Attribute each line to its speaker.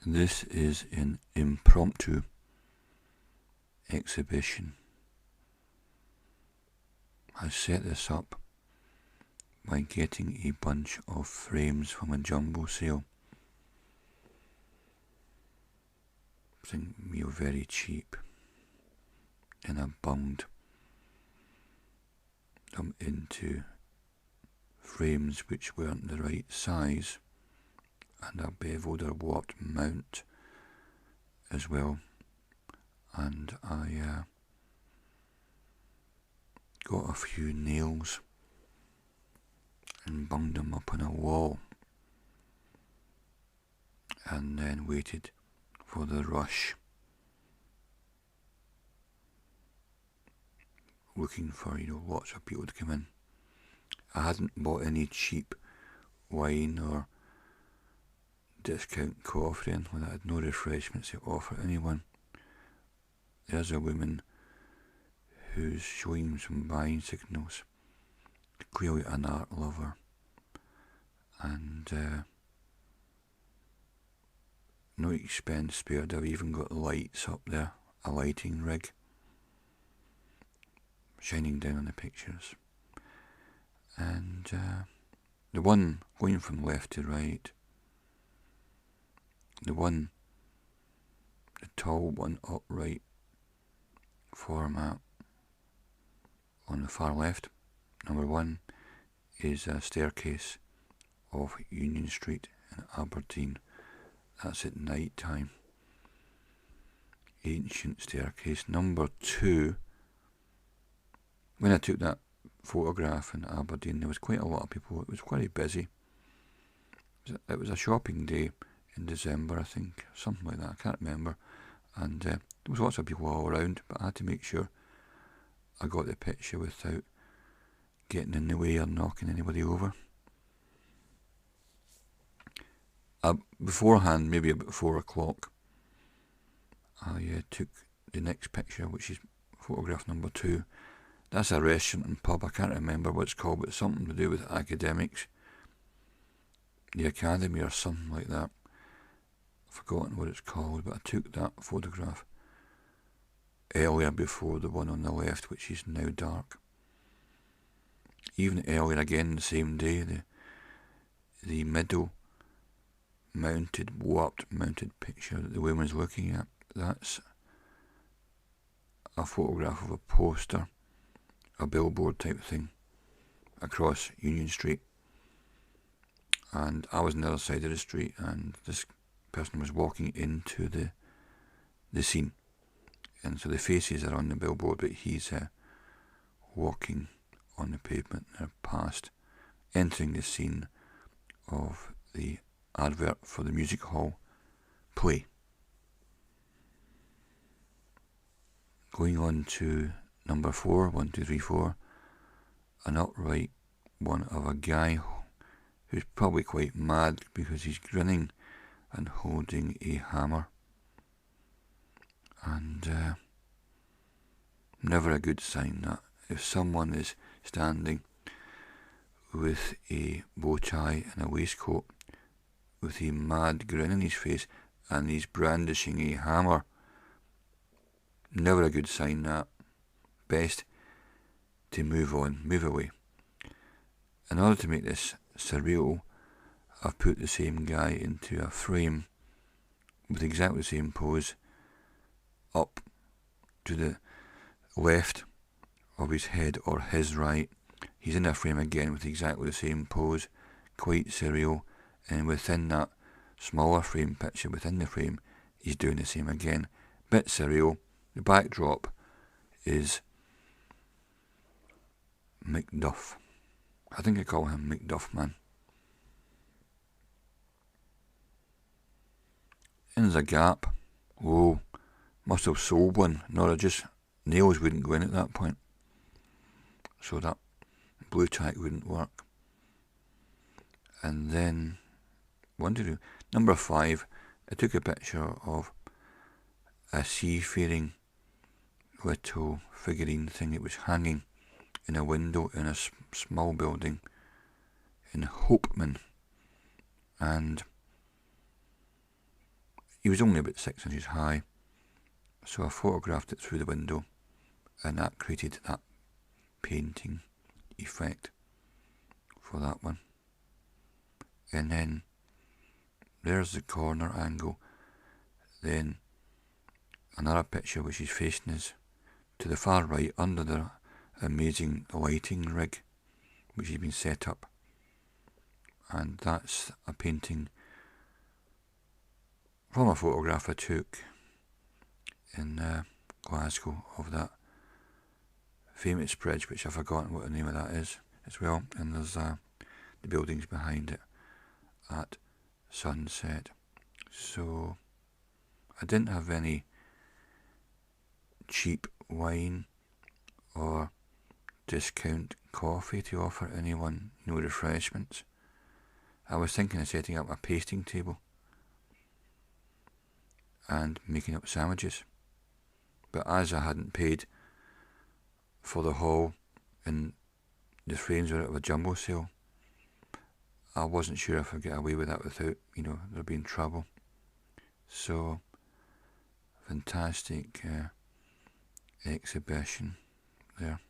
Speaker 1: This is an impromptu exhibition. I set this up by getting a bunch of frames from a jumbo sale. Something real very cheap. And I bunged them into frames which weren't the right size, and a beveled or warped mount as well. And I got a few nails and bunged them up on a wall, and then waited for the rush, looking for lots of people to come in. I hadn't bought any cheap wine or discount coffee, and I had no refreshments to offer anyone. There's a woman who's showing some buying signals, clearly an art lover, and no expense spared. I've even got lights up there, a lighting rig shining down on the pictures. And the one going from left to right, the tall one upright format on the far left, number one, is a staircase off Union Street in Aberdeen. That's at night time. Ancient staircase. Number two, when I took that photograph in Aberdeen, there was quite a lot of people. It was quite busy. It was a shopping day in December, I think, something like that. I can't remember. And there was lots of people all around, but I had to make sure I got the picture without getting in the way or knocking anybody over. Beforehand, maybe about 4 o'clock, I took the next picture, which is photograph number 2. That's a restaurant and pub. I can't remember what it's called, but it's something to do with academics. The Academy or something like that. I've forgotten what it's called, but I took that photograph earlier before the one on the left, which is now dark. Even earlier again the same day, the middle warped mounted picture that the woman's looking at, that's a photograph of a poster, a billboard type thing, across Union Street. And I was on the other side of the street, and this person was walking into the scene. And so the faces are on the billboard, but he's walking on the pavement. They're past, entering the scene of the advert for the music hall play. Going on to number 4, 1, 2, 3, 4, an upright one of a guy who's probably quite mad because he's grinning and holding a hammer. And never a good sign that. If someone is standing with a bow tie and a waistcoat with a mad grin on his face and he's brandishing a hammer, never a good sign that. Best to move on, move away. In order to make this surreal, I've put the same guy into a frame with exactly the same pose up to the left of his head or his right. He's in a frame again with exactly the same pose, quite surreal, and within that smaller frame picture, within the frame, he's doing the same again. Bit surreal. The backdrop is McDuff. I think I call him McDuff Man. And there's a gap. Oh, must have sold one. No, just nails wouldn't go in at that point. So that blue tack wouldn't work. And then, number 5, I took a picture of a seafaring little figurine thing that was hanging in a window in a small building in Hopeman. And he was only about 6 inches high, so I photographed it through the window, and that created that painting effect for that one. And then there's the corner angle. Then another picture which is facing us to the far right under the amazing lighting rig which has been set up, and that's a painting from a photograph I took in Glasgow of that famous bridge, which I've forgotten what the name of that is as well, and there's the buildings behind it at sunset. So I didn't have any cheap wine or discount coffee to offer anyone, no refreshments. I was thinking of setting up a pasting table and making up sandwiches, but as I hadn't paid for the hall and the frames were out of a jumbo sale, I wasn't sure if I'd get away with that without, there being trouble. So, fantastic exhibition there.